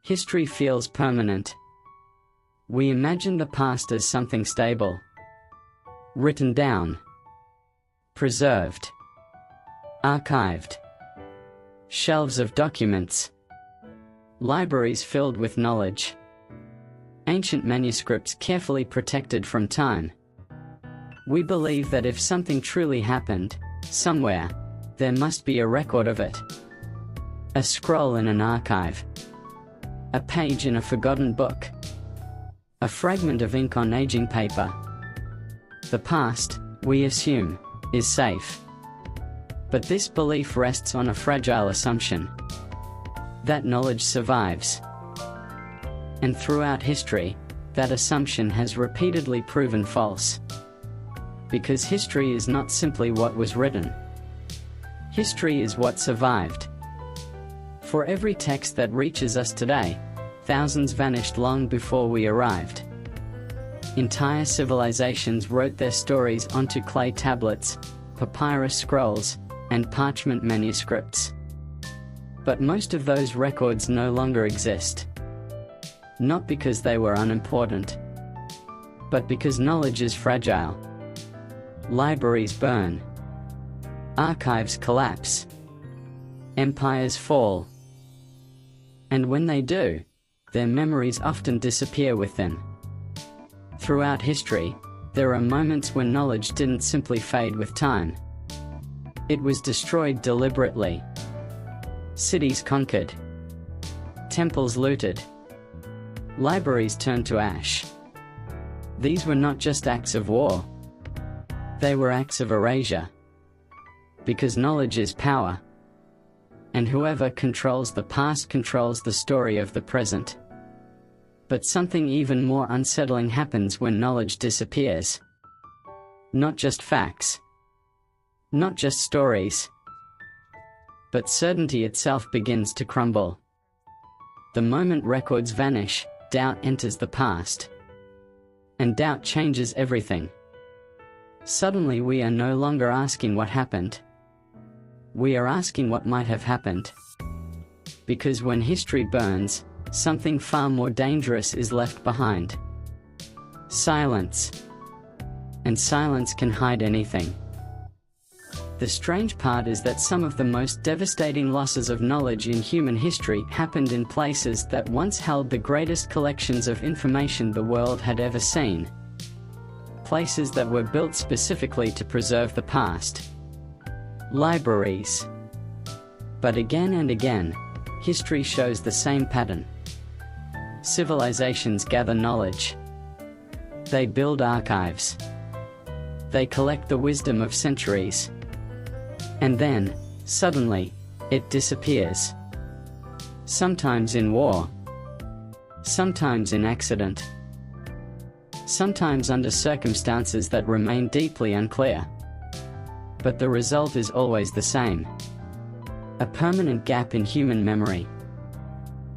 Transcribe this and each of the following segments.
History feels permanent. We imagine the past as something stable. Written down. Preserved. Archived. Shelves of documents. Libraries filled with knowledge. Ancient manuscripts carefully protected from time. We believe that if something truly happened, somewhere, there must be a record of it. A scroll in an archive. A page in a forgotten book. A fragment of ink on aging paper. The past, we assume, is safe. But this belief rests on a fragile assumption. That knowledge survives. And throughout history, that assumption has repeatedly proven false. Because history is not simply what was written. History is what survived. For every text that reaches us today, thousands vanished long before we arrived. Entire civilizations wrote their stories onto clay tablets, papyrus scrolls, and parchment manuscripts. But most of those records no longer exist. Not because they were unimportant, but because knowledge is fragile. Libraries burn. Archives collapse. Empires fall. And when they do, their memories often disappear with them. Throughout history, there are moments when knowledge didn't simply fade with time. It was destroyed deliberately. Cities conquered. Temples looted. Libraries turned to ash. These were not just acts of war. They were acts of erasure. Because knowledge is power. And whoever controls the past controls the story of the present. But something even more unsettling happens when knowledge disappears. Not just facts. Not just stories. But certainty itself begins to crumble. The moment records vanish, doubt enters the past. And doubt changes everything. Suddenly we are no longer asking what happened. We are asking what might have happened. Because when history burns, something far more dangerous is left behind. Silence. And silence can hide anything. The strange part is that some of the most devastating losses of knowledge in human history happened in places that once held the greatest collections of information the world had ever seen. Places that were built specifically to preserve the past. Libraries. But again and again, history shows the same pattern. Civilizations gather knowledge. They build archives. They collect the wisdom of centuries. And then, suddenly, it disappears. Sometimes in war. Sometimes in accident. Sometimes under circumstances that remain deeply unclear. But the result is always the same. A permanent gap in human memory.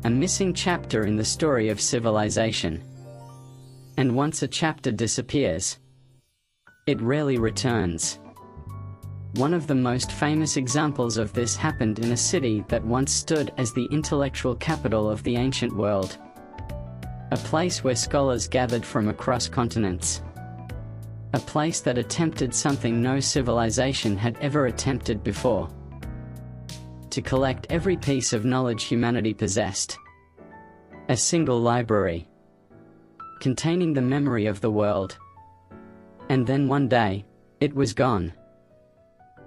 A missing chapter in the story of civilization. And once a chapter disappears, it rarely returns. One of the most famous examples of this happened in a city that once stood as the intellectual capital of the ancient world. A place where scholars gathered from across continents. A place that attempted something no civilization had ever attempted before. To collect every piece of knowledge humanity possessed. A single library. Containing the memory of the world. And then one day, it was gone.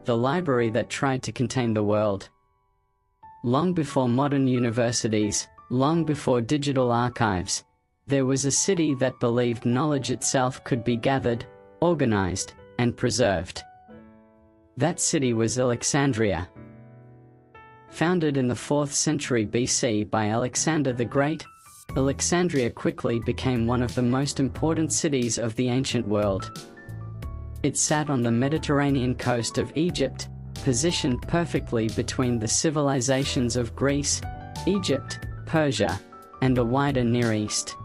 The library that tried to contain the world. Long before modern universities, long before digital archives, there was a city that believed knowledge itself could be gathered, organized, and preserved. That city was Alexandria. Founded in the 4th century BC by Alexander the Great, Alexandria quickly became one of the most important cities of the ancient world. It sat on the Mediterranean coast of Egypt, positioned perfectly between the civilizations of Greece, Egypt, Persia, and the wider Near East.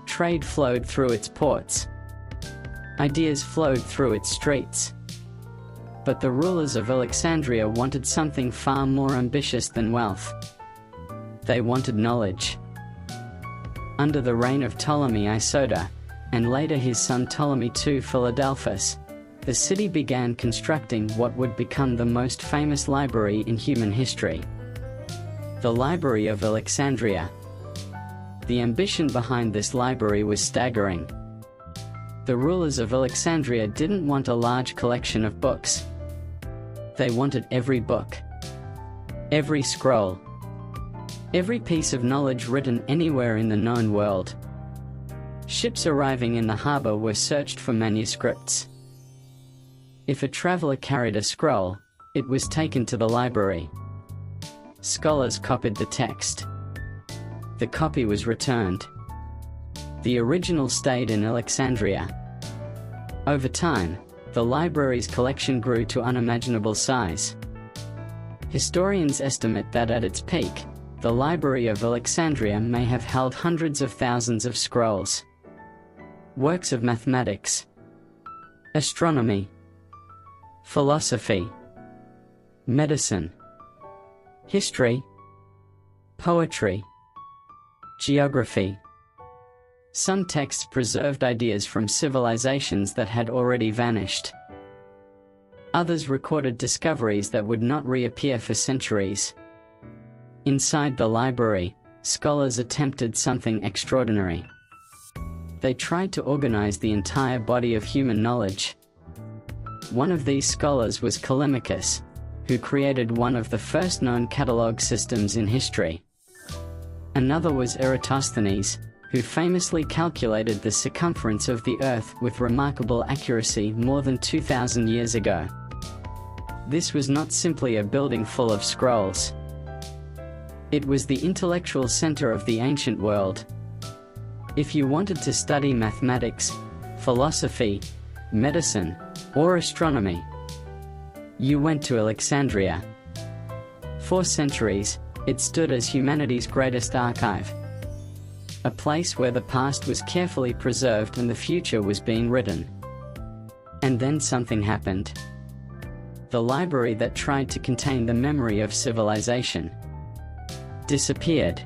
Trade flowed through its ports. Ideas flowed through its streets. But the rulers of Alexandria wanted something far more ambitious than wealth. They wanted knowledge. Under the reign of Ptolemy Isoda, and later his son Ptolemy II Philadelphus, the city began constructing what would become the most famous library in human history, the Library of Alexandria. The ambition behind this library was staggering. The rulers of Alexandria didn't want a large collection of books. They wanted every book, every scroll, every piece of knowledge written anywhere in the known world. Ships arriving in the harbor were searched for manuscripts. If a traveler carried a scroll, it was taken to the library. Scholars copied the text. The copy was returned. The original stayed in Alexandria. Over time, the library's collection grew to unimaginable size. Historians estimate that at its peak, the Library of Alexandria may have held hundreds of thousands of scrolls. Works of mathematics, astronomy, philosophy, medicine, history, poetry, geography. Some texts preserved ideas from civilizations that had already vanished. Others recorded discoveries that would not reappear for centuries. Inside the library, scholars attempted something extraordinary. They tried to organize the entire body of human knowledge. One of these scholars was Callimachus, who created one of the first known catalog systems in history. Another was Eratosthenes, who famously calculated the circumference of the Earth with remarkable accuracy more than 2,000 years ago. This was not simply a building full of scrolls. It was the intellectual center of the ancient world. If you wanted to study mathematics, philosophy, medicine, or astronomy, you went to Alexandria. For centuries, it stood as humanity's greatest archive. A place where the past was carefully preserved and the future was being written. And then something happened. The library that tried to contain the memory of civilization disappeared.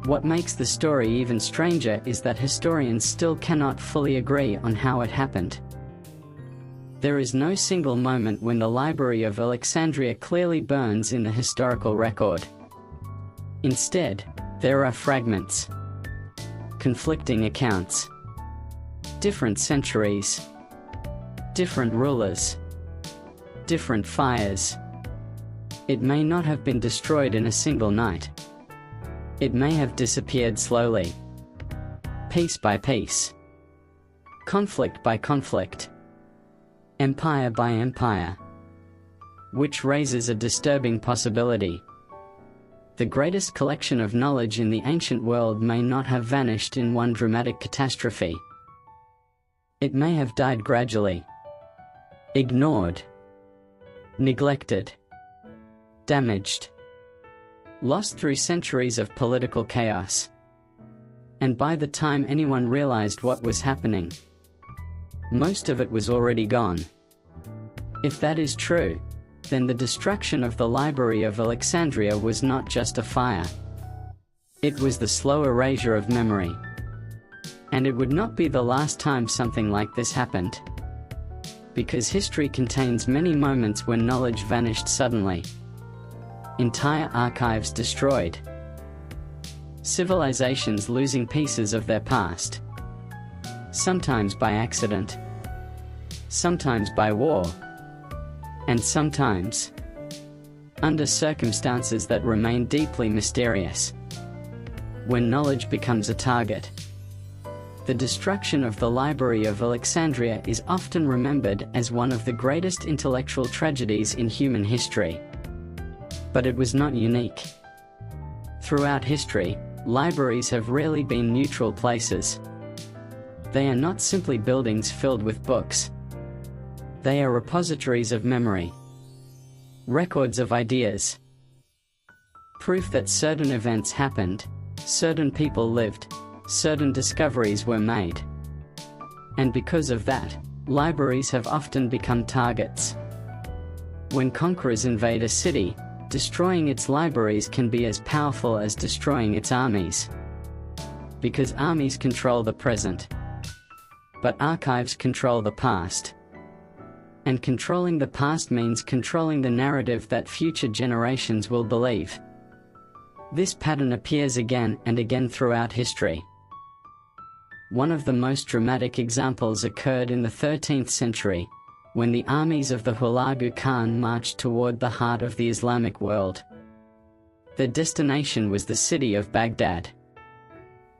What makes the story even stranger is that historians still cannot fully agree on how it happened. There is no single moment when the Library of Alexandria clearly burns in the historical record. Instead, there are fragments, conflicting accounts, different centuries, different rulers, different fires. It may not have been destroyed in a single night. It may have disappeared slowly, piece by piece, conflict by conflict, empire by empire. Which raises a disturbing possibility. The greatest collection of knowledge in the ancient world may not have vanished in one dramatic catastrophe. It may have died gradually, ignored, neglected, damaged, lost through centuries of political chaos. And by the time anyone realized what was happening, most of it was already gone. If that is true, then the destruction of the Library of Alexandria was not just a fire. It was the slow erasure of memory. And it would not be the last time something like this happened. Because history contains many moments when knowledge vanished suddenly. Entire archives destroyed. Civilizations losing pieces of their past. Sometimes by accident. Sometimes by war. And sometimes under circumstances that remain deeply mysterious. When knowledge becomes a target. The destruction of the Library of Alexandria is often remembered as one of the greatest intellectual tragedies in human history. But it was not unique. Throughout history, libraries have rarely been neutral places. They are not simply buildings filled with books. They are repositories of memory, records of ideas, proof that certain events happened, certain people lived, certain discoveries were made. And because of that, libraries have often become targets. When conquerors invade a city, destroying its libraries can be as powerful as destroying its armies. Because armies control the present, but archives control the past. And controlling the past means controlling the narrative that future generations will believe. This pattern appears again and again throughout history. One of the most dramatic examples occurred in the 13th century, when the armies of the Hulagu Khan marched toward the heart of the Islamic world. Their destination was the city of Baghdad.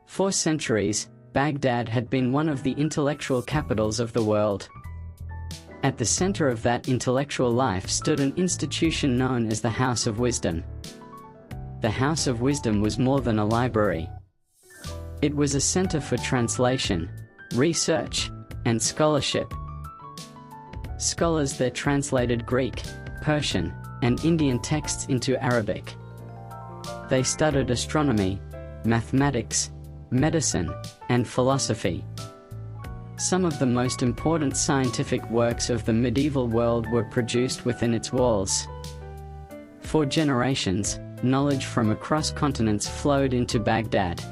For centuries, Baghdad had been one of the intellectual capitals of the world. At the center of that intellectual life stood an institution known as the House of Wisdom. The House of Wisdom was more than a library. It was a center for translation, research, and scholarship. Scholars there translated Greek, Persian, and Indian texts into Arabic. They studied astronomy, mathematics, medicine, and philosophy. Some of the most important scientific works of the medieval world were produced within its walls. For generations, knowledge from across continents flowed into Baghdad.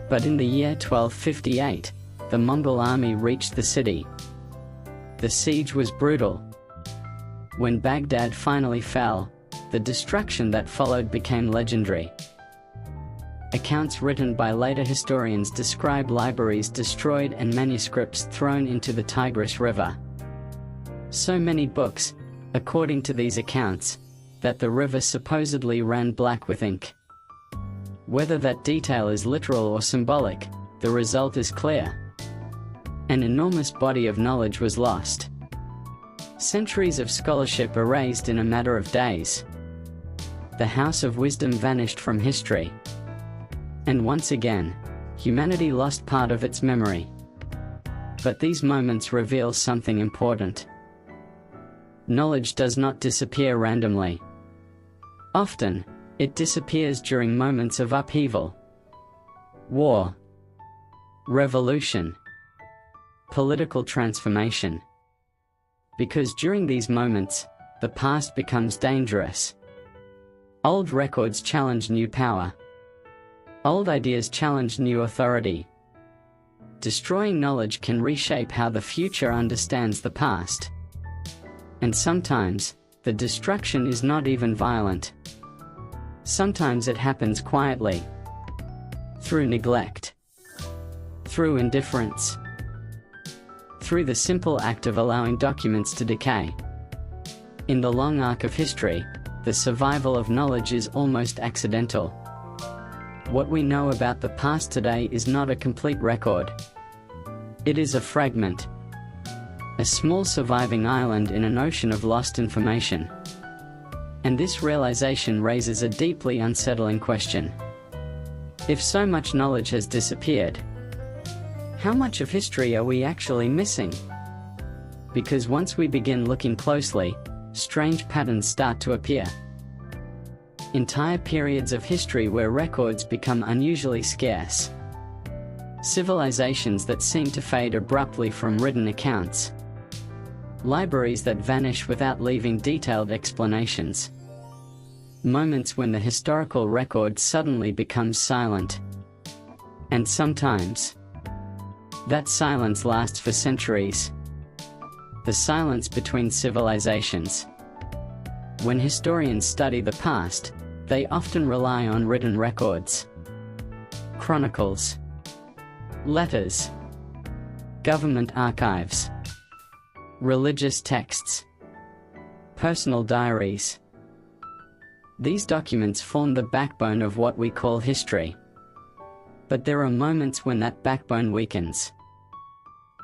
But in the year 1258, the Mongol army reached the city. The siege was brutal. When Baghdad finally fell, the destruction that followed became legendary. Accounts written by later historians describe libraries destroyed and manuscripts thrown into the Tigris River. So many books, according to these accounts, that the river supposedly ran black with ink. Whether that detail is literal or symbolic, the result is clear. An enormous body of knowledge was lost. Centuries of scholarship erased in a matter of days. The House of Wisdom vanished from history. And once again, humanity lost part of its memory. But these moments reveal something important. Knowledge does not disappear randomly. Often, it disappears during moments of upheaval. War, revolution, political transformation. Because during these moments, the past becomes dangerous. Old records challenge new power. Old ideas challenge new authority. Destroying knowledge can reshape how the future understands the past. And sometimes, the destruction is not even violent. Sometimes it happens quietly. Through neglect. Through indifference. Through the simple act of allowing documents to decay. In the long arc of history, the survival of knowledge is almost accidental. What we know about the past today is not a complete record. It is a fragment. A small surviving island in an ocean of lost information. And this realization raises a deeply unsettling question. If so much knowledge has disappeared, how much of history are we actually missing? Because once we begin looking closely, strange patterns start to appear. Entire periods of history where records become unusually scarce. Civilizations that seem to fade abruptly from written accounts. Libraries that vanish without leaving detailed explanations. Moments when the historical record suddenly becomes silent. And sometimes, that silence lasts for centuries. The silence between civilizations. When historians study the past, they often rely on written records. Chronicles. Letters. Government archives. Religious texts. Personal diaries. These documents form the backbone of what we call history. But there are moments when that backbone weakens.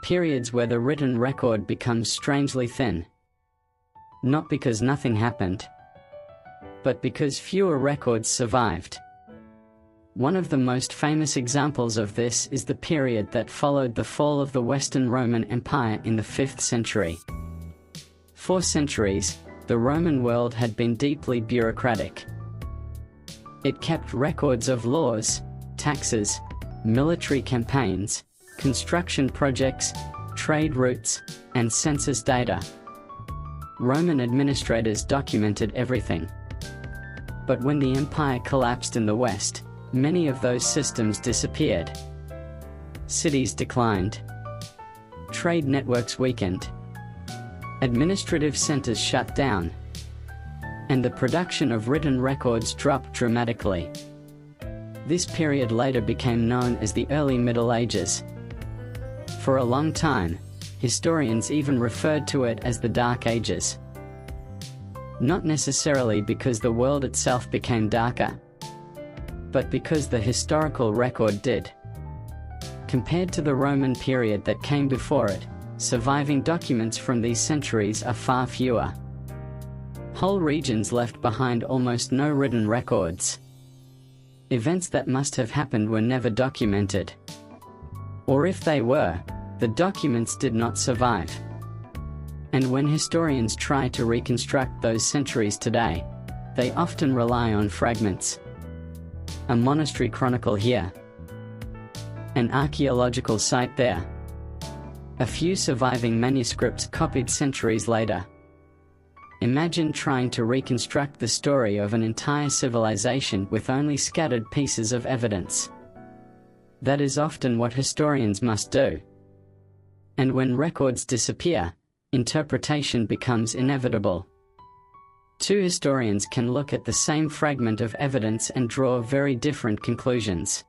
Periods where the written record becomes strangely thin. Not because nothing happened, but because fewer records survived. One of the most famous examples of this is the period that followed the fall of the Western Roman Empire in the 5th century. For centuries, the Roman world had been deeply bureaucratic. It kept records of laws, taxes, military campaigns, construction projects, trade routes, and census data. Roman administrators documented everything. But when the empire collapsed in the West, many of those systems disappeared. Cities declined. Trade networks weakened. Administrative centers shut down. And the production of written records dropped dramatically. This period later became known as the Early Middle Ages. For a long time, historians even referred to it as the Dark Ages. Not necessarily because the world itself became darker, but because the historical record did. Compared to the Roman period that came before it, surviving documents from these centuries are far fewer. Whole regions left behind almost no written records. Events that must have happened were never documented. Or if they were, the documents did not survive. And when historians try to reconstruct those centuries today, they often rely on fragments. A monastery chronicle here. An archaeological site there. A few surviving manuscripts copied centuries later. Imagine trying to reconstruct the story of an entire civilization with only scattered pieces of evidence. That is often what historians must do. And when records disappear, interpretation becomes inevitable. Two historians can look at the same fragment of evidence and draw very different conclusions.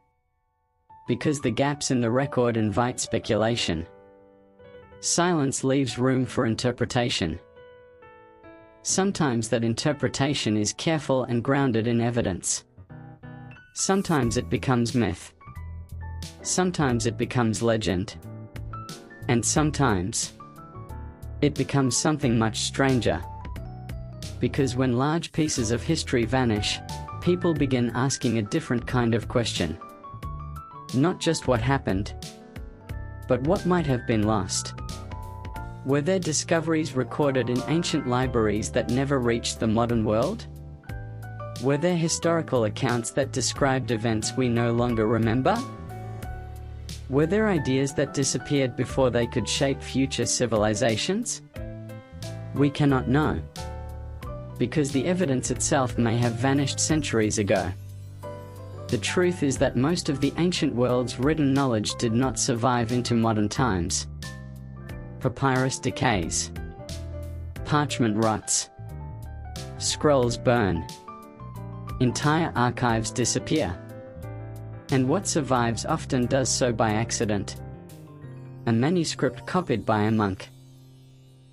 Because the gaps in the record invite speculation. Silence leaves room for interpretation. Sometimes that interpretation is careful and grounded in evidence. Sometimes it becomes myth. Sometimes it becomes legend. And sometimes it becomes something much stranger. Because when large pieces of history vanish, people begin asking a different kind of question. Not just what happened, but what might have been lost. Were there discoveries recorded in ancient libraries that never reached the modern world? Were there historical accounts that described events we no longer remember? Were there ideas that disappeared before they could shape future civilizations? We cannot know, because the evidence itself may have vanished centuries ago. The truth is that most of the ancient world's written knowledge did not survive into modern times. Papyrus decays. Parchment rots. Scrolls burn. Entire archives disappear. And what survives often does so by accident. A manuscript copied by a monk.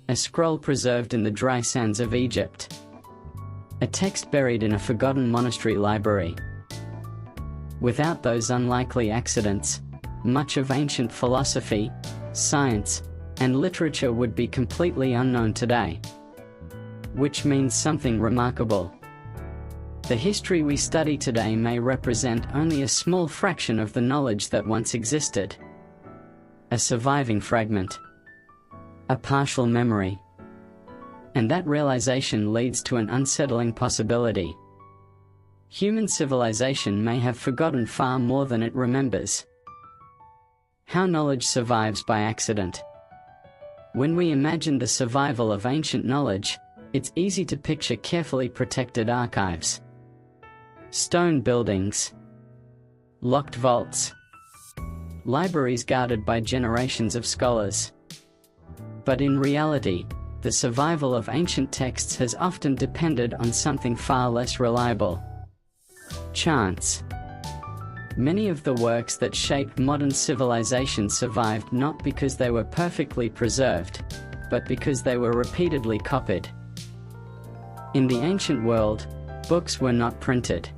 A scroll preserved in the dry sands of Egypt. A text buried in a forgotten monastery library. Without those unlikely accidents, much of ancient philosophy, science, and literature would be completely unknown today. Which means something remarkable. The history we study today may represent only a small fraction of the knowledge that once existed. A surviving fragment. A partial memory. And that realization leads to an unsettling possibility. Human civilization may have forgotten far more than it remembers. How knowledge survives by accident. When we imagine the survival of ancient knowledge, it's easy to picture carefully protected archives. Stone buildings. Locked vaults. Libraries guarded by generations of scholars. But in reality, the survival of ancient texts has often depended on something far less reliable. Chance. Many of the works that shaped modern civilization survived not because they were perfectly preserved, but because they were repeatedly copied. In the ancient world, books were not printed.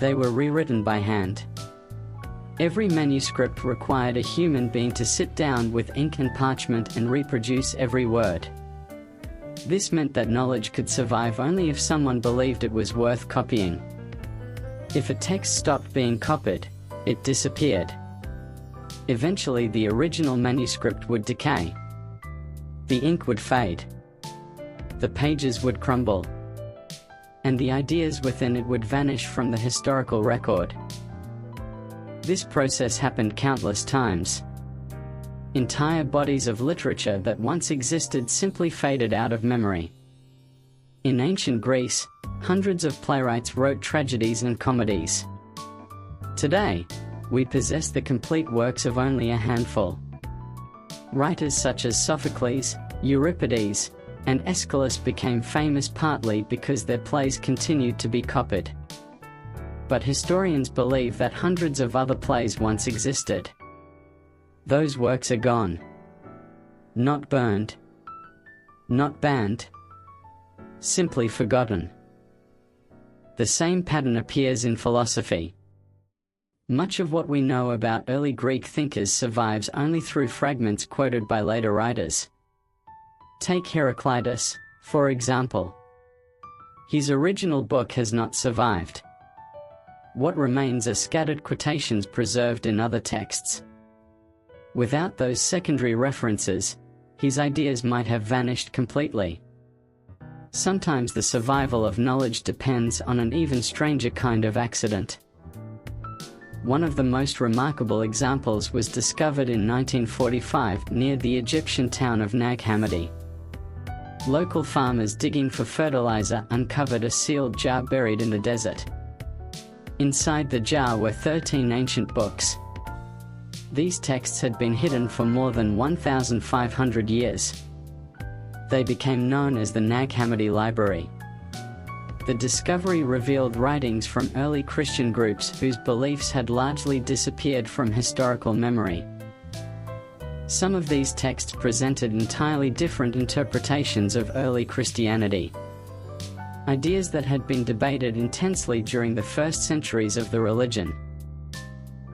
They were rewritten by hand. Every manuscript required a human being to sit down with ink and parchment and reproduce every word. This meant that knowledge could survive only if someone believed it was worth copying. If a text stopped being copied, it disappeared. Eventually the original manuscript would decay. The ink would fade. The pages would crumble. And the ideas within it would vanish from the historical record. This process happened countless times. Entire bodies of literature that once existed simply faded out of memory. In ancient Greece, hundreds of playwrights wrote tragedies and comedies. Today, we possess the complete works of only a handful. Writers such as Sophocles, Euripides, and Aeschylus became famous partly because their plays continued to be copied. But historians believe that hundreds of other plays once existed. Those works are gone. Not burned. Not banned. Simply forgotten. The same pattern appears in philosophy. Much of what we know about early Greek thinkers survives only through fragments quoted by later writers. Take Heraclitus, for example. His original book has not survived. What remains are scattered quotations preserved in other texts. Without those secondary references, his ideas might have vanished completely. Sometimes the survival of knowledge depends on an even stranger kind of accident. One of the most remarkable examples was discovered in 1945 near the Egyptian town of Nag Hammadi. Local farmers digging for fertilizer uncovered a sealed jar buried in the desert. Inside the jar were 13 ancient books. These texts had been hidden for more than 1,500 years. They became known as the Nag Hammadi Library. The discovery revealed writings from early Christian groups whose beliefs had largely disappeared from historical memory. Some of these texts presented entirely different interpretations of early Christianity. Ideas that had been debated intensely during the first centuries of the religion.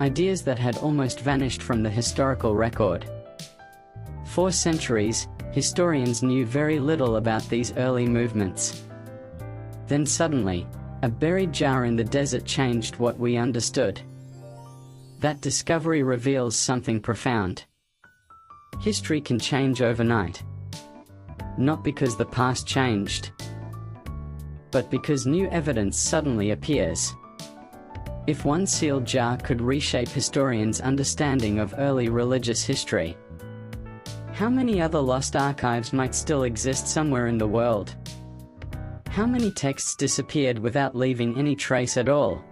Ideas that had almost vanished from the historical record. For centuries, historians knew very little about these early movements. Then suddenly, a buried jar in the desert changed what we understood. That discovery reveals something profound. History can change overnight. Not because the past changed, but because new evidence suddenly appears. If one sealed jar could reshape historians' understanding of early religious history, how many other lost archives might still exist somewhere in the world? How many texts disappeared without leaving any trace at all?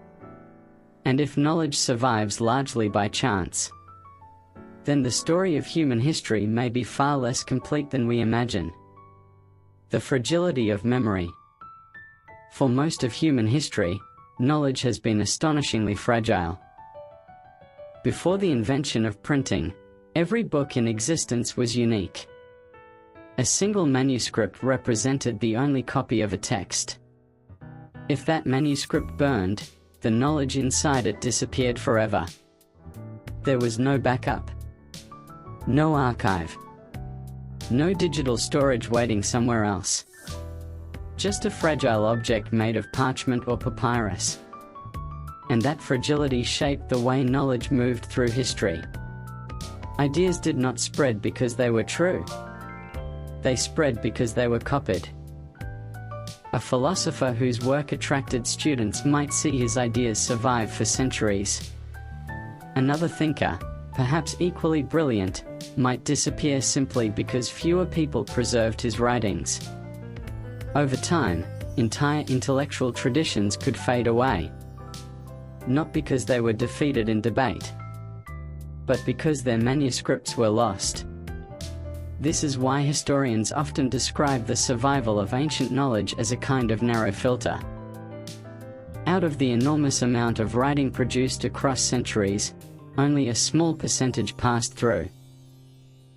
And if knowledge survives largely by chance, then the story of human history may be far less complete than we imagine. The fragility of memory. For most of human history, knowledge has been astonishingly fragile. Before the invention of printing, every book in existence was unique. A single manuscript represented the only copy of a text. If that manuscript burned, the knowledge inside it disappeared forever. There was no backup. No archive. No digital storage waiting somewhere else. Just a fragile object made of parchment or papyrus. And that fragility shaped the way knowledge moved through history. Ideas did not spread because they were true. They spread because they were copied. A philosopher whose work attracted students might see his ideas survive for centuries. Another thinker, perhaps equally brilliant, might disappear simply because fewer people preserved his writings. Over time, entire intellectual traditions could fade away. Not because they were defeated in debate, but because their manuscripts were lost. This is why historians often describe the survival of ancient knowledge as a kind of narrow filter. Out of the enormous amount of writing produced across centuries, only a small percentage passed through.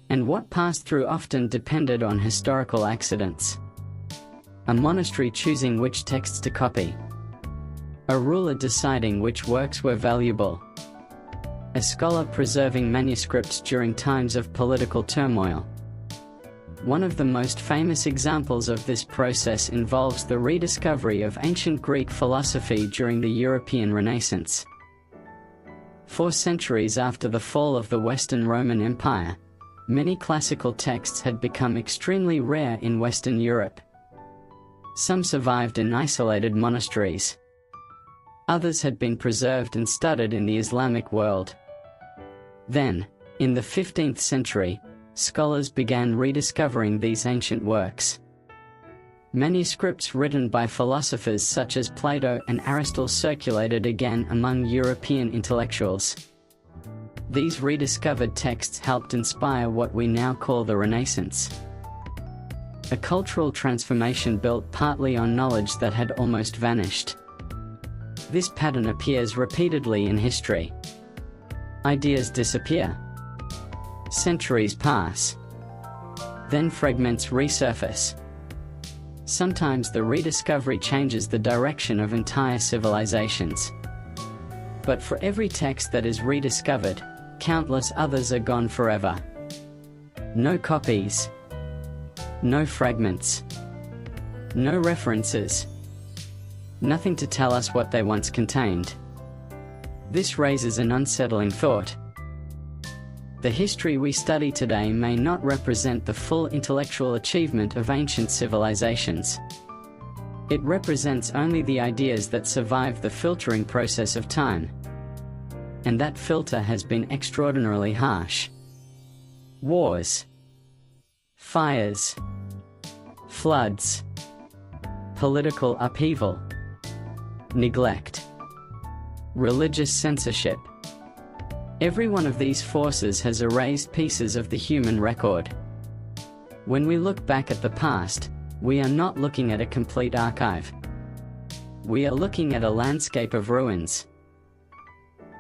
And what passed through often depended on historical accidents. A monastery choosing which texts to copy. A ruler deciding which works were valuable. A scholar preserving manuscripts during times of political turmoil. One of the most famous examples of this process involves the rediscovery of ancient Greek philosophy during the European Renaissance. 4 centuries after the fall of the Western Roman Empire, many classical texts had become extremely rare in Western Europe. Some survived in isolated monasteries. Others had been preserved and studied in the Islamic world. Then, in the 15th century, scholars began rediscovering these ancient works. Manuscripts written by philosophers such as Plato and Aristotle circulated again among European intellectuals. These rediscovered texts helped inspire what we now call the Renaissance. A cultural transformation built partly on knowledge that had almost vanished. This pattern appears repeatedly in history. Ideas disappear. Centuries pass. Then fragments resurface. Sometimes the rediscovery changes the direction of entire civilizations. But for every text that is rediscovered, countless others are gone forever. No copies. No fragments. No references. Nothing to tell us what they once contained. This raises an unsettling thought. The history we study today may not represent the full intellectual achievement of ancient civilizations. It represents only the ideas that survived the filtering process of time. And that filter has been extraordinarily harsh. Wars, fires, floods, political upheaval, neglect, religious censorship. Every one of these forces has erased pieces of the human record. When we look back at the past, we are not looking at a complete archive. We are looking at a landscape of ruins.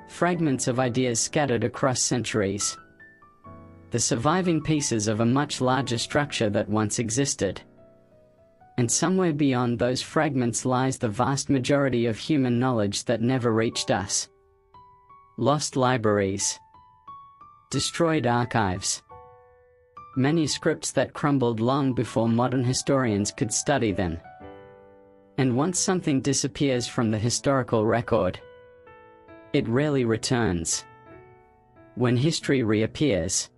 Fragments of ideas scattered across centuries. The surviving pieces of a much larger structure that once existed. And somewhere beyond those fragments lies the vast majority of human knowledge that never reached us. Lost libraries. Destroyed archives. Manuscripts that crumbled long before modern historians could study them. And once something disappears from the historical record, it rarely returns. When history reappears,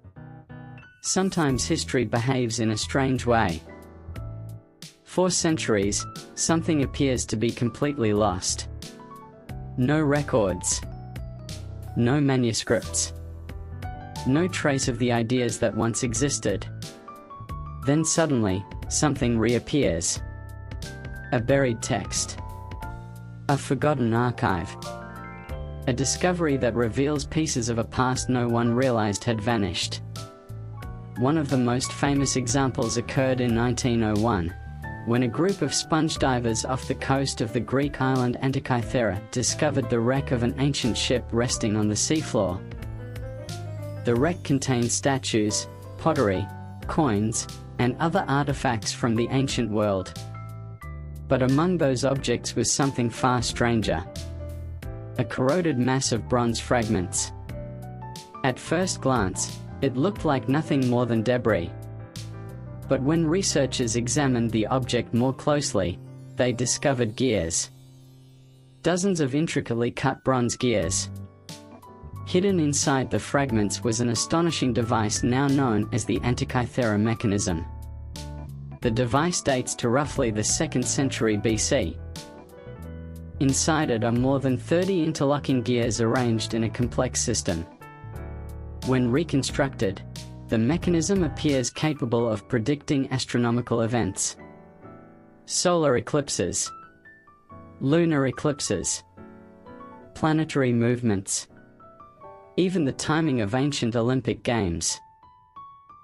sometimes history behaves in a strange way. For centuries, something appears to be completely lost. No records. No manuscripts. No trace of the ideas that once existed. Then suddenly, something reappears. A buried text. A forgotten archive. A discovery that reveals pieces of a past no one realized had vanished. One of the most famous examples occurred in 1901, when a group of sponge divers off the coast of the Greek island Antikythera discovered the wreck of an ancient ship resting on the seafloor. The wreck contained statues, pottery, coins, and other artifacts from the ancient world. But among those objects was something far stranger. A corroded mass of bronze fragments. At first glance, it looked like nothing more than debris. But when researchers examined the object more closely, they discovered gears. Dozens of intricately cut bronze gears. Hidden inside the fragments was an astonishing device now known as the Antikythera mechanism. The device dates to roughly the 2nd century BC. Inside it are more than 30 interlocking gears arranged in a complex system. When reconstructed, the mechanism appears capable of predicting astronomical events. Solar eclipses, lunar eclipses, planetary movements, even the timing of ancient Olympic Games.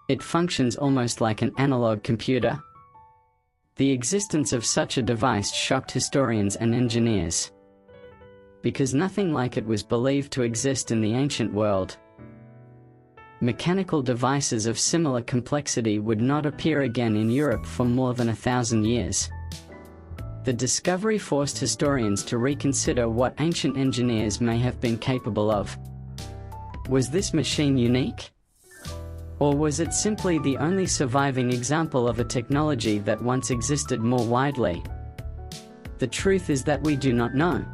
It functions almost like an analog computer. The existence of such a device shocked historians and engineers, because nothing like it was believed to exist in the ancient world. Mechanical devices of similar complexity would not appear again in Europe for more than 1,000 years. The discovery forced historians to reconsider what ancient engineers may have been capable of. Was this machine unique? Or was it simply the only surviving example of a technology that once existed more widely? The truth is that we do not know.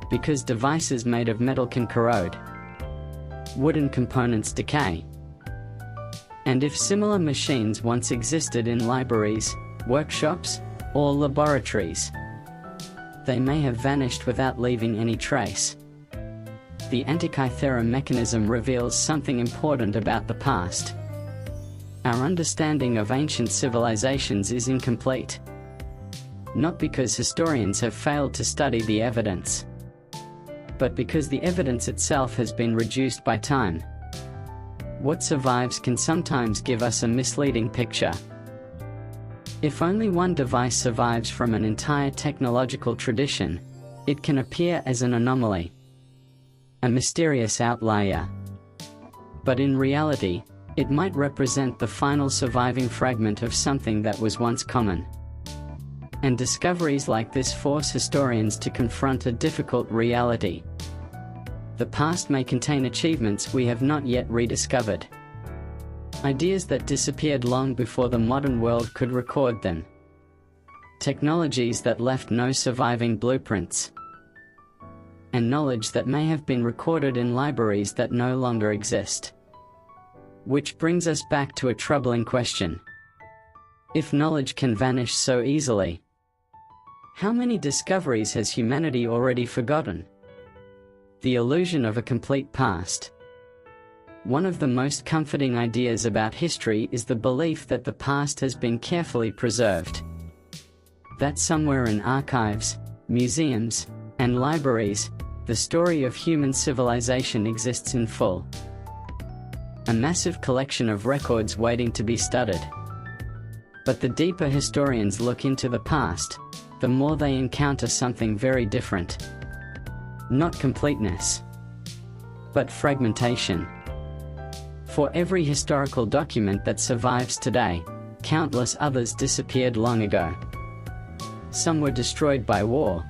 Because devices made of metal can corrode. Wooden components decay. And if similar machines once existed in libraries, workshops, or laboratories, they may have vanished without leaving any trace. The Antikythera mechanism reveals something important about the past. Our understanding of ancient civilizations is incomplete. not because historians have failed to study the evidence, but because the evidence itself has been reduced by time. What survives can sometimes give us a misleading picture. If only one device survives from an entire technological tradition, it can appear as an anomaly, a mysterious outlier. But in reality, it might represent the final surviving fragment of something that was once common. And discoveries like this force historians to confront a difficult reality. The past may contain achievements we have not yet rediscovered. Ideas that disappeared long before the modern world could record them. Technologies that left no surviving blueprints. And knowledge that may have been recorded in libraries that no longer exist. Which brings us back to a troubling question. If knowledge can vanish so easily, how many discoveries has humanity already forgotten? The illusion of a complete past. One of the most comforting ideas about history is the belief that the past has been carefully preserved. That somewhere in archives, museums, and libraries, the story of human civilization exists in full. A massive collection of records waiting to be studied. But the deeper historians look into the past, the more they encounter something very different. Not completeness, but fragmentation. For every historical document that survives today, countless others disappeared long ago. Some were destroyed by war.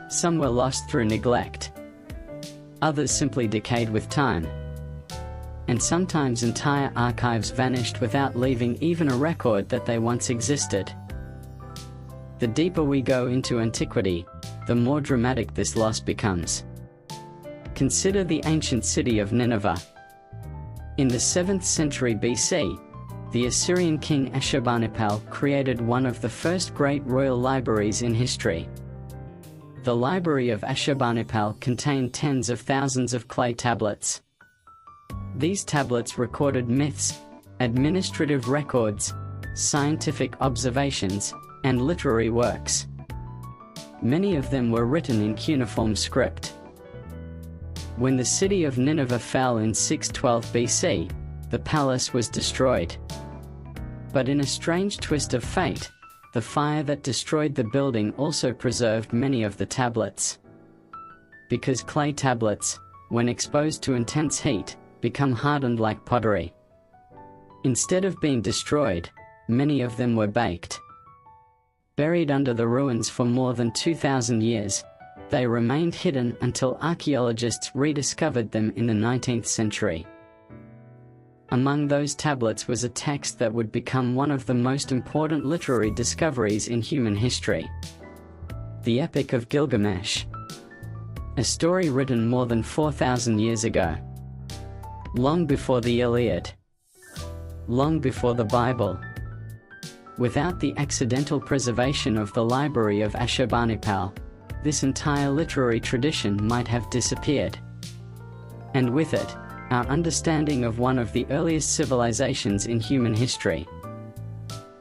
Some were lost through neglect. Others simply decayed with time. And sometimes entire archives vanished without leaving even a record that they once existed. The deeper we go into antiquity, the more dramatic this loss becomes. Consider the ancient city of Nineveh. In the 7th century BC, the Assyrian king Ashurbanipal created one of the first great royal libraries in history. The library of Ashurbanipal contained tens of thousands of clay tablets. These tablets recorded myths, administrative records, scientific observations, and literary works. Many of them were written in cuneiform script. When the city of Nineveh fell in 612 BC, the palace was destroyed. But in a strange twist of fate, the fire that destroyed the building also preserved many of the tablets. Because clay tablets, when exposed to intense heat, become hardened like pottery. Instead of being destroyed, many of them were baked. Buried under the ruins for more than 2,000 years, they remained hidden until archaeologists rediscovered them in the 19th century. Among those tablets was a text that would become one of the most important literary discoveries in human history. The Epic of Gilgamesh. A story written more than 4,000 years ago. Long before the Iliad. Long before the Bible. Without the accidental preservation of the library of Ashurbanipal, this entire literary tradition might have disappeared. And with it, our understanding of one of the earliest civilizations in human history.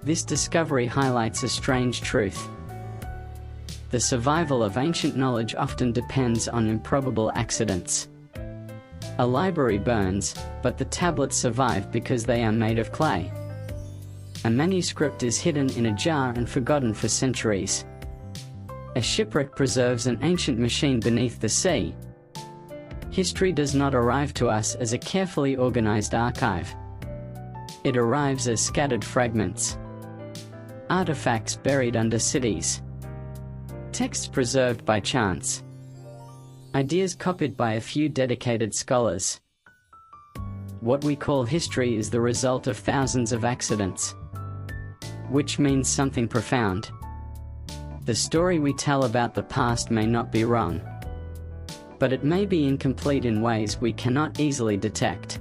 This discovery highlights a strange truth. The survival of ancient knowledge often depends on improbable accidents. A library burns, but the tablets survive because they are made of clay. A manuscript is hidden in a jar and forgotten for centuries. A shipwreck preserves an ancient machine beneath the sea. History does not arrive to us as a carefully organized archive. It arrives as scattered fragments. Artifacts buried under cities. Texts preserved by chance. Ideas copied by a few dedicated scholars. What we call history is the result of thousands of accidents. Which means something profound. The story we tell about the past may not be wrong, but it may be incomplete in ways we cannot easily detect.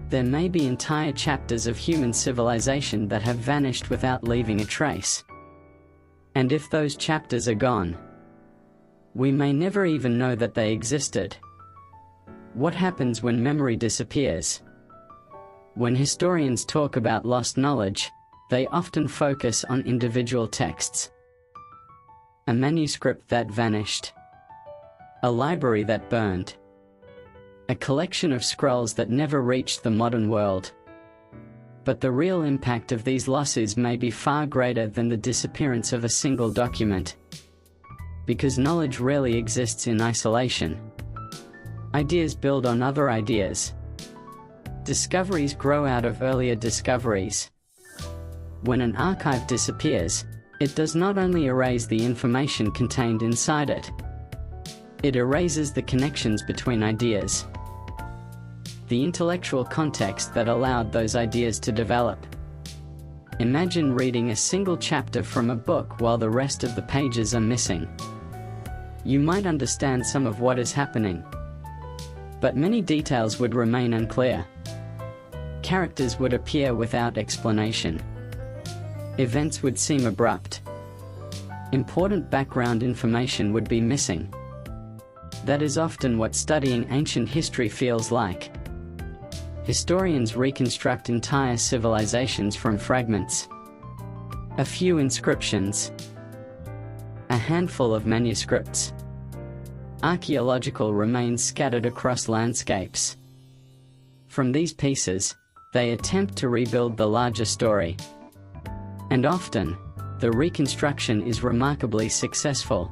There may be entire chapters of human civilization that have vanished without leaving a trace. And if those chapters are gone, we may never even know that they existed. What happens when memory disappears? When historians talk about lost knowledge, They often focus on individual texts. A manuscript that vanished. A library that burned. A collection of scrolls that never reached the modern world. But the real impact of these losses may be far greater than the disappearance of a single document. Because knowledge rarely exists in isolation. Ideas build on other ideas. Discoveries grow out of earlier discoveries. When an archive disappears, it does not only erase the information contained inside it. It erases the connections between ideas. The intellectual context that allowed those ideas to develop. Imagine reading a single chapter from a book while the rest of the pages are missing. You might understand some of what is happening, but many details would remain unclear. Characters would appear without explanation. Events would seem abrupt. Important background information would be missing. That is often what studying ancient history feels like. Historians reconstruct entire civilizations from fragments. A few inscriptions. A handful of manuscripts. Archaeological remains scattered across landscapes. From these pieces, they attempt to rebuild the larger story. And often, the reconstruction is remarkably successful.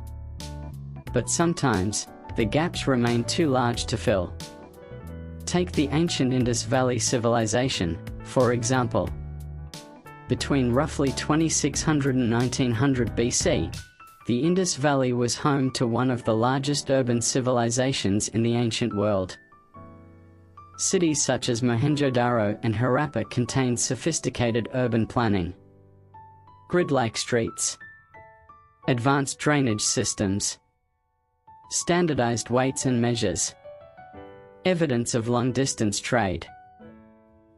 But sometimes, the gaps remain too large to fill. Take the ancient Indus Valley civilization, for example. Between roughly 2600 and 1900 BC, the Indus Valley was home to one of the largest urban civilizations in the ancient world. Cities such as Mohenjo-daro and Harappa contained sophisticated urban planning. Grid-like streets. Advanced drainage systems. Standardized weights and measures. Evidence of long-distance trade.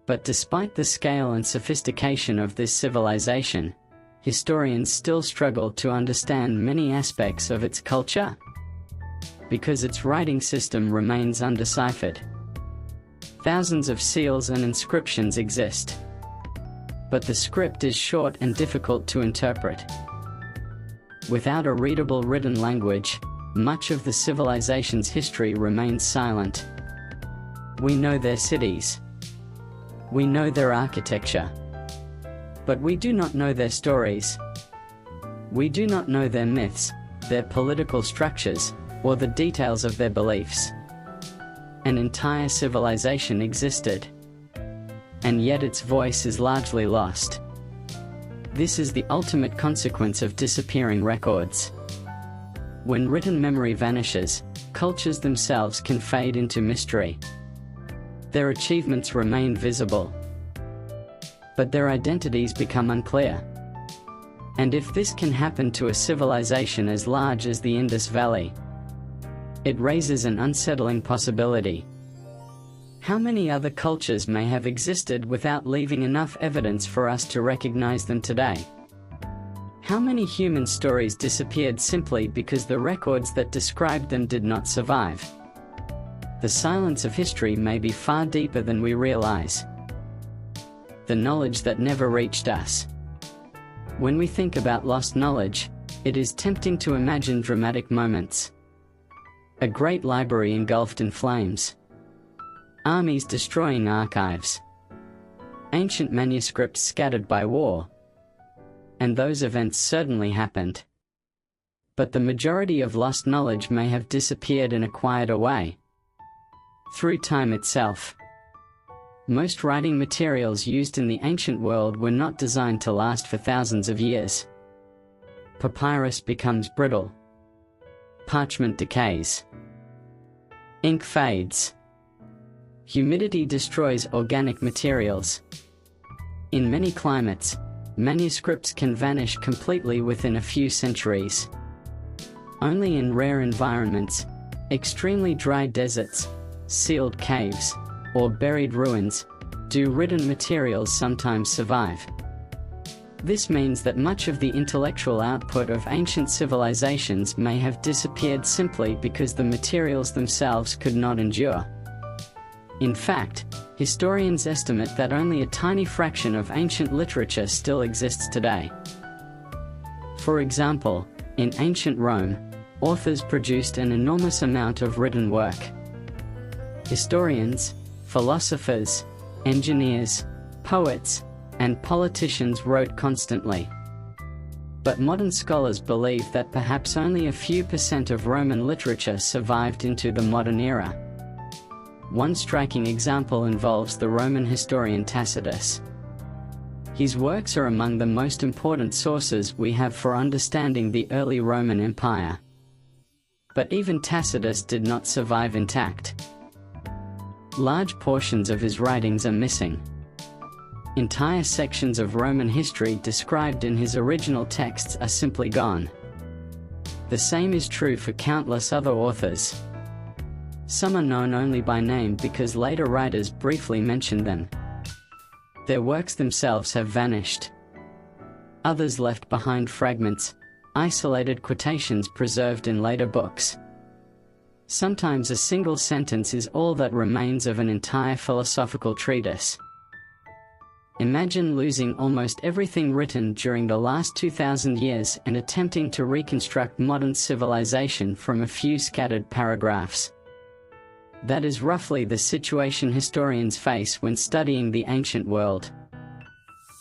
But despite the scale and sophistication of this civilization, historians still struggle to understand many aspects of its culture, because its writing system remains undeciphered. Thousands of seals and inscriptions exist, but the script is short and difficult to interpret. Without a readable written language, much of the civilization's history remains silent. We know their cities. We know their architecture. But we do not know their stories. We do not know their myths, their political structures, or the details of their beliefs. An entire civilization existed, and yet its voice is largely lost. This is the ultimate consequence of disappearing records. When written memory vanishes, cultures themselves can fade into mystery. Their achievements remain visible, but their identities become unclear. And if this can happen to a civilization as large as the Indus Valley, it raises an unsettling possibility. How many other cultures may have existed without leaving enough evidence for us to recognize them today? How many human stories disappeared simply because the records that described them did not survive? The silence of history may be far deeper than we realize. The knowledge that never reached us. When we think about lost knowledge, it is tempting to imagine dramatic moments. A great library engulfed in flames. Armies destroying archives. Ancient manuscripts scattered by war. And those events certainly happened. But the majority of lost knowledge may have disappeared in a quieter way. Through time itself. Most writing materials used in the ancient world were not designed to last for thousands of years. Papyrus becomes brittle. Parchment decays. Ink fades. Humidity destroys organic materials. In many climates, manuscripts can vanish completely within a few centuries. Only in rare environments, extremely dry deserts, sealed caves, or buried ruins, do written materials sometimes survive. This means that much of the intellectual output of ancient civilizations may have disappeared simply because the materials themselves could not endure. In fact, Historians estimate that only a tiny fraction of ancient literature still exists today. For example, in ancient Rome, authors produced an enormous amount of written work. Historians, philosophers, engineers, poets, and politicians wrote constantly. But modern scholars believe that perhaps only a few % of Roman literature survived into the modern era. One striking example involves the Roman historian Tacitus. His works are among the most important sources we have for understanding the early Roman Empire. But even Tacitus did not survive intact. Large portions of his writings are missing. Entire sections of Roman history described in his original texts are simply gone. The same is true for countless other authors. Some are known only by name because later writers briefly mentioned them. Their works themselves have vanished. Others left behind fragments, isolated quotations preserved in later books. Sometimes a single sentence is all that remains of an entire philosophical treatise. Imagine losing almost everything written during the last 2,000 years and attempting to reconstruct modern civilization from a few scattered paragraphs. That is roughly the situation historians face when studying the ancient world.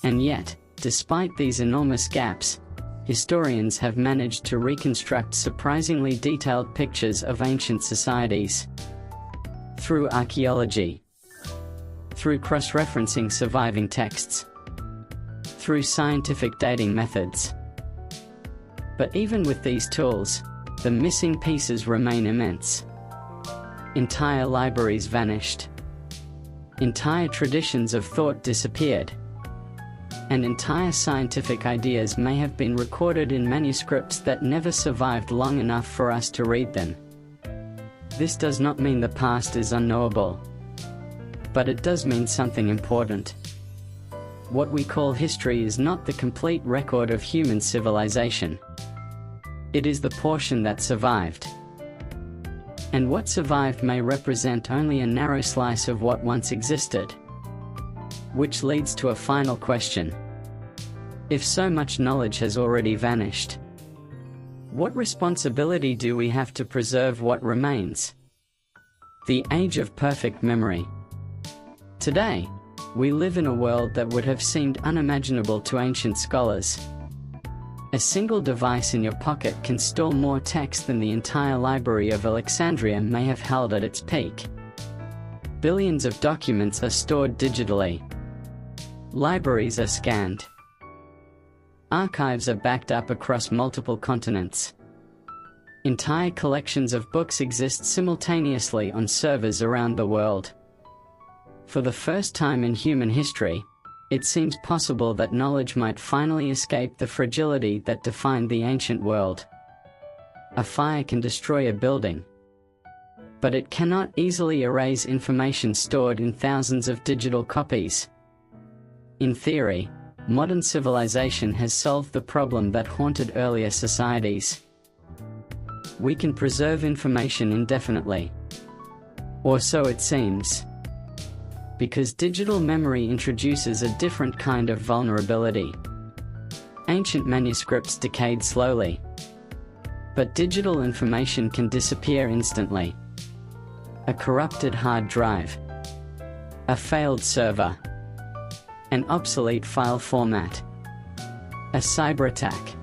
And yet, despite these enormous gaps, historians have managed to reconstruct surprisingly detailed pictures of ancient societies. Through archaeology, through cross-referencing surviving texts, through scientific dating methods. But even with these tools, the missing pieces remain immense. Entire libraries vanished. Entire traditions of thought disappeared. And entire scientific ideas may have been recorded in manuscripts that never survived long enough for us to read them. This does not mean the past is unknowable. But it does mean something important. What we call history is not the complete record of human civilization. It is the portion that survived. And what survived may represent only a narrow slice of what once existed. Which leads to a final question. If so much knowledge has already vanished, what responsibility do we have to preserve what remains? The age of perfect memory. Today, we live in a world that would have seemed unimaginable to ancient scholars. A single device in your pocket can store more text than the entire library of Alexandria may have held at its peak. Billions of documents are stored digitally. Libraries are scanned. Archives are backed up across multiple continents. Entire collections of books exist simultaneously on servers around the world. For the first time in human history, it seems possible that knowledge might finally escape the fragility that defined the ancient world. A fire can destroy a building, but it cannot easily erase information stored in thousands of digital copies. In theory, modern civilization has solved the problem that haunted earlier societies. We can preserve information indefinitely. Or so it seems. Because digital memory introduces a different kind of vulnerability. Ancient manuscripts decayed slowly. But digital information can disappear instantly. A corrupted hard drive. A failed server. An obsolete file format. A cyber attack.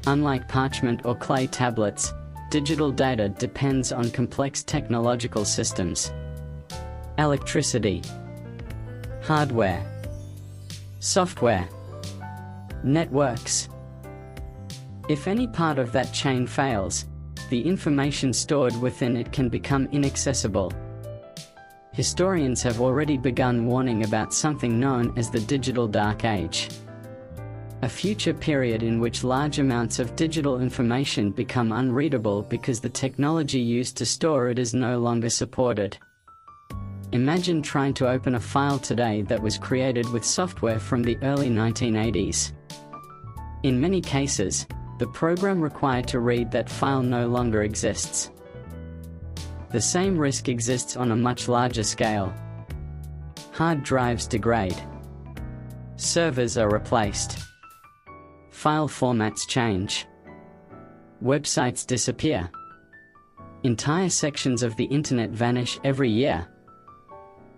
Unlike parchment or clay tablets, digital data depends on complex technological systems. Electricity, hardware, software, networks. If any part of that chain fails, the information stored within it can become inaccessible. Historians have already begun warning about something known as the digital dark age. A future period in which large amounts of digital information become unreadable because the technology used to store it is no longer supported. Imagine trying to open a file today that was created with software from the early 1980s. In many cases, the program required to read that file no longer exists. The same risk exists on a much larger scale. Hard drives degrade. Servers are replaced. File formats change. Websites disappear. Entire sections of the internet vanish every year.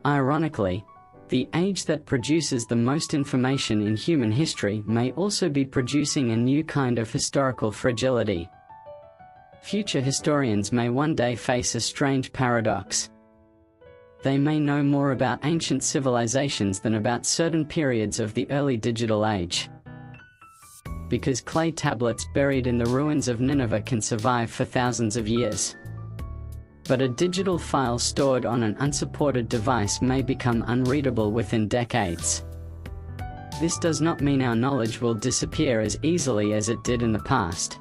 Ironically, the age that produces the most information in human history may also be producing a new kind of historical fragility. Future historians may one day face a strange paradox. They may know more about ancient civilizations than about certain periods of the early digital age. Because clay tablets buried in the ruins of Nineveh can survive for thousands of years. But a digital file stored on an unsupported device may become unreadable within decades. This does not mean our knowledge will disappear as easily as it did in the past.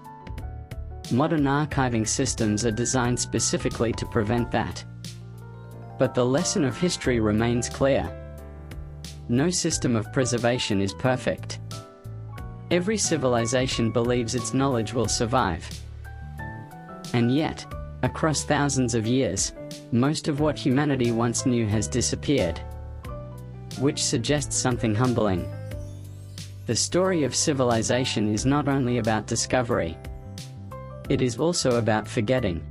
Modern archiving systems are designed specifically to prevent that. But the lesson of history remains clear. No system of preservation is perfect. Every civilization believes its knowledge will survive. And yet, across thousands of years, most of what humanity once knew has disappeared. Which suggests something humbling. The story of civilization is not only about discovery. It is also about forgetting.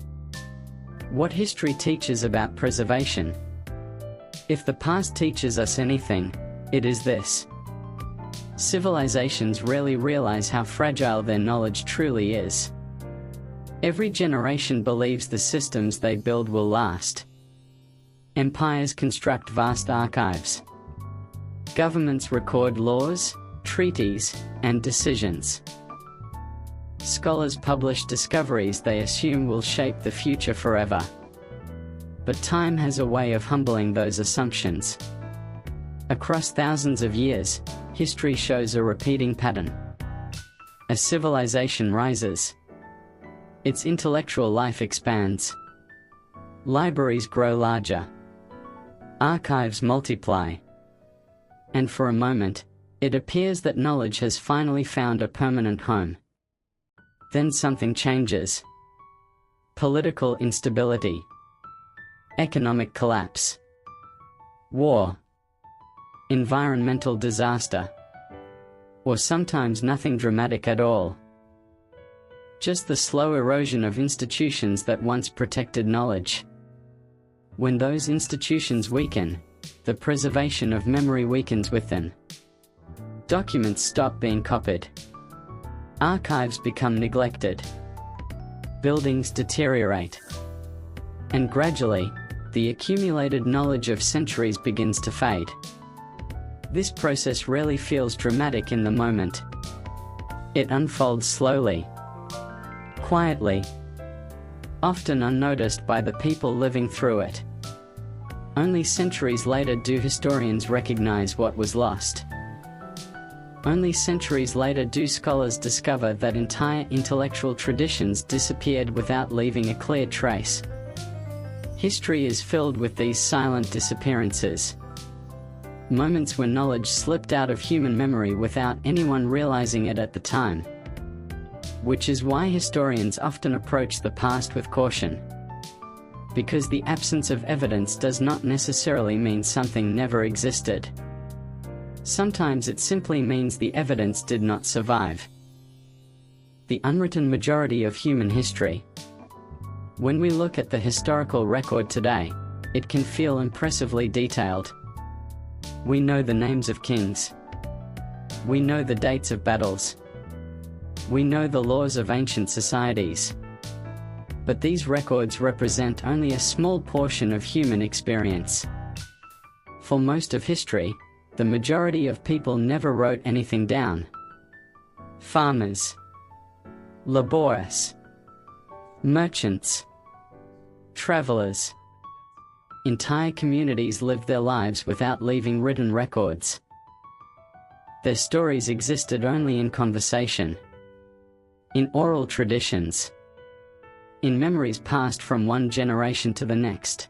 What history teaches about preservation? If the past teaches us anything, it is this. Civilizations rarely realize how fragile their knowledge truly is. Every generation believes the systems they build will last. Empires construct vast archives. Governments record laws, treaties, and decisions. Scholars publish discoveries they assume will shape the future forever. But time has a way of humbling those assumptions. Across thousands of years, history shows a repeating pattern. A civilization rises. Its intellectual life expands. Libraries grow larger. Archives multiply. And for a moment, it appears that knowledge has finally found a permanent home. Then something changes. Political instability. Economic collapse. War. Environmental disaster. Or sometimes nothing dramatic at all. Just the slow erosion of institutions that once protected knowledge. When those institutions weaken, the preservation of memory weakens with them. Documents stop being copied. Archives become neglected. Buildings deteriorate. And gradually, the accumulated knowledge of centuries begins to fade. This process rarely feels dramatic in the moment. It unfolds slowly. Quietly. Often unnoticed by the people living through it. Only centuries later do historians recognize what was lost. Only centuries later do scholars discover that entire intellectual traditions disappeared without leaving a clear trace. History is filled with these silent disappearances. Moments when knowledge slipped out of human memory without anyone realizing it at the time. Which is why historians often approach the past with caution. Because the absence of evidence does not necessarily mean something never existed. Sometimes it simply means the evidence did not survive. The unwritten majority of human history. When we look at the historical record today, it can feel impressively detailed. We know the names of kings. We know the dates of battles. We know the laws of ancient societies. But these records represent only a small portion of human experience. For most of history, the majority of people never wrote anything down. Farmers, laborers, merchants, travelers. Entire communities lived their lives without leaving written records. Their stories existed only in conversation. In oral traditions. In memories passed from one generation to the next.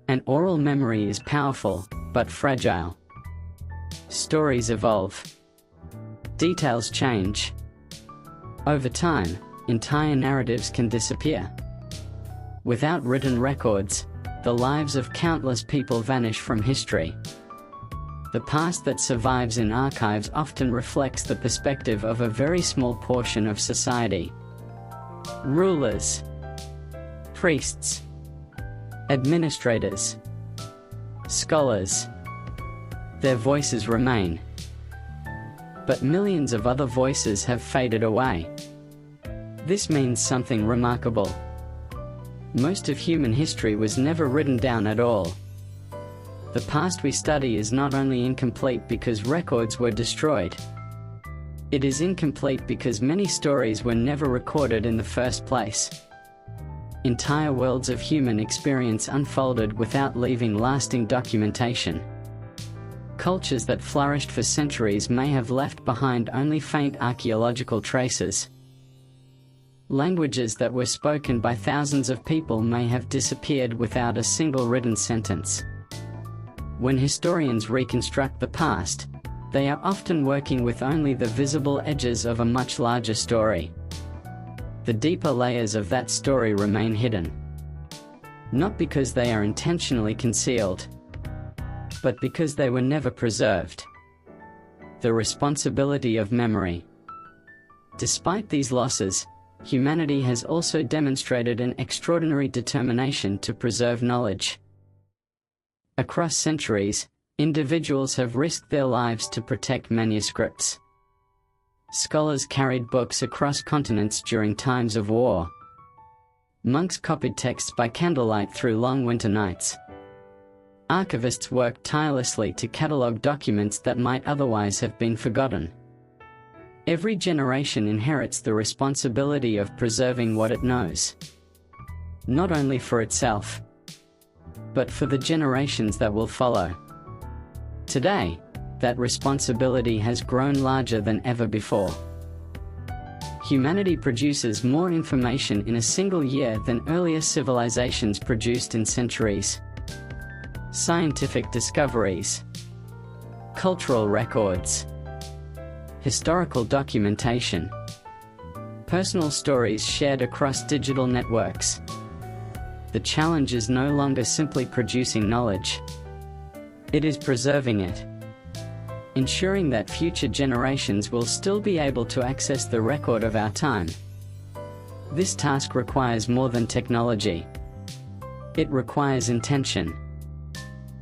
An oral memory is powerful, but fragile. Stories evolve. Details change. Over time, entire narratives can disappear. Without written records, the lives of countless people vanish from history. The past that survives in archives often reflects the perspective of a very small portion of society. Rulers, priests, administrators, scholars. Their voices remain. But millions of other voices have faded away. This means something remarkable. Most of human history was never written down at all. The past we study is not only incomplete because records were destroyed. It is incomplete because many stories were never recorded in the first place. Entire worlds of human experience unfolded without leaving lasting documentation. Cultures that flourished for centuries may have left behind only faint archaeological traces. Languages that were spoken by thousands of people may have disappeared without a single written sentence. When historians reconstruct the past, they are often working with only the visible edges of a much larger story. The deeper layers of that story remain hidden. Not because they are intentionally concealed, but because they were never preserved. The responsibility of memory. Despite these losses, humanity has also demonstrated an extraordinary determination to preserve knowledge. Across centuries, individuals have risked their lives to protect manuscripts. Scholars carried books across continents during times of war. Monks copied texts by candlelight through long winter nights. Archivists worked tirelessly to catalogue documents that might otherwise have been forgotten. Every generation inherits the responsibility of preserving what it knows. Not only for itself, but for the generations that will follow. Today, that responsibility has grown larger than ever before. Humanity produces more information in a single year than earlier civilizations produced in centuries. Scientific discoveries, cultural records, historical documentation, personal stories shared across digital networks. The challenge is no longer simply producing knowledge. It is preserving it, ensuring that future generations will still be able to access the record of our time. This task requires more than technology. It requires intention.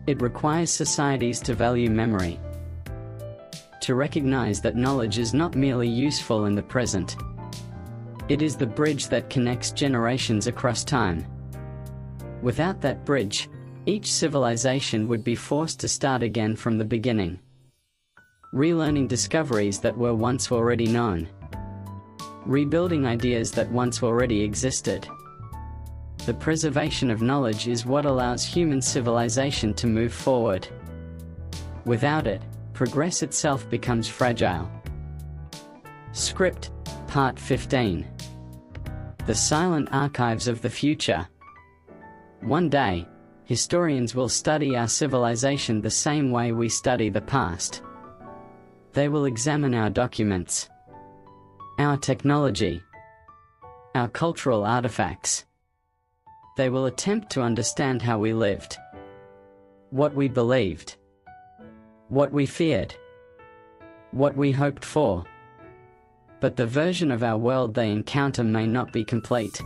It requires societies to value memory, to recognize that knowledge is not merely useful in the present. It is the bridge that connects generations across time. Without that bridge, each civilization would be forced to start again from the beginning, relearning discoveries that were once already known, rebuilding ideas that once already existed. The preservation of knowledge is what allows human civilization to move forward. Without it, progress itself becomes fragile. Script, Part 15. The Silent Archives of the Future. One day, historians will study our civilization the same way we study the past. They will examine our documents, our technology, our cultural artifacts. They will attempt to understand how we lived, what we believed, what we feared, what we hoped for. But the version of our world they encounter may not be complete.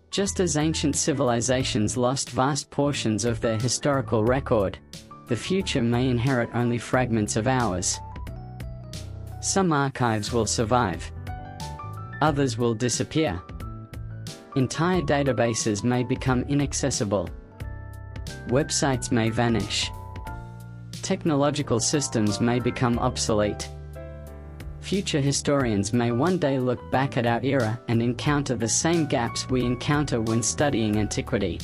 Just as ancient civilizations lost vast portions of their historical record, the future may inherit only fragments of ours. Some archives will survive. Others will disappear. Entire databases may become inaccessible. Websites may vanish. Technological systems may become obsolete. Future historians may one day look back at our era and encounter the same gaps we encounter when studying antiquity.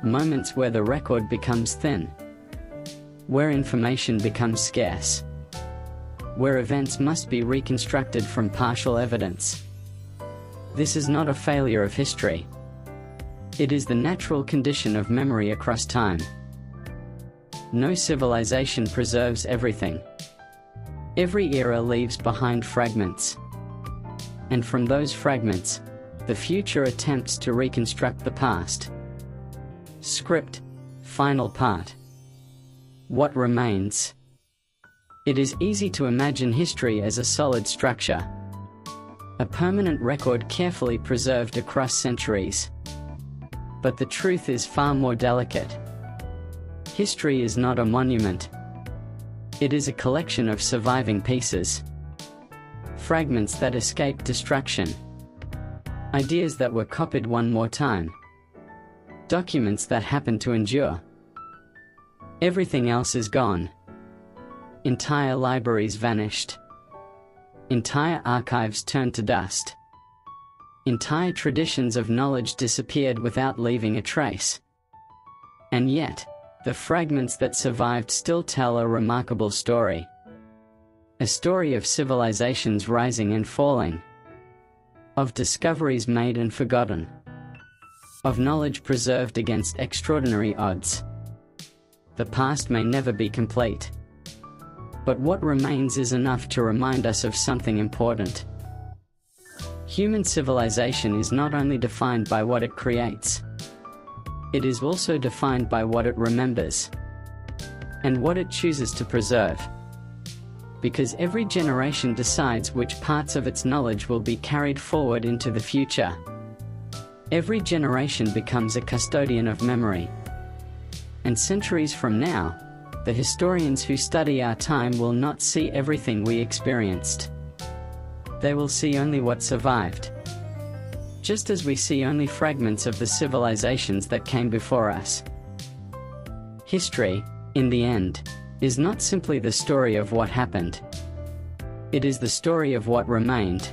Moments where the record becomes thin, where information becomes scarce, where events must be reconstructed from partial evidence. This is not a failure of history. It is the natural condition of memory across time. No civilization preserves everything. Every era leaves behind fragments. And from those fragments, the future attempts to reconstruct the past. Script. Final part. What remains? It is easy to imagine history as a solid structure, a permanent record carefully preserved across centuries. But the truth is far more delicate. History is not a monument. It is a collection of surviving pieces. Fragments that escaped destruction. Ideas that were copied one more time. Documents that happened to endure. Everything else is gone. Entire libraries vanished. Entire archives turned to dust. Entire traditions of knowledge disappeared without leaving a trace. And yet, the fragments that survived still tell a remarkable story. A story of civilizations rising and falling. Of discoveries made and forgotten. Of knowledge preserved against extraordinary odds. The past may never be complete. But what remains is enough to remind us of something important. Human civilization is not only defined by what it creates. It is also defined by what it remembers. And what it chooses to preserve. Because every generation decides which parts of its knowledge will be carried forward into the future. Every generation becomes a custodian of memory. And centuries from now, the historians who study our time will not see everything we experienced. They will see only what survived. Just as we see only fragments of the civilizations that came before us. History, in the end, is not simply the story of what happened. It is the story of what remained.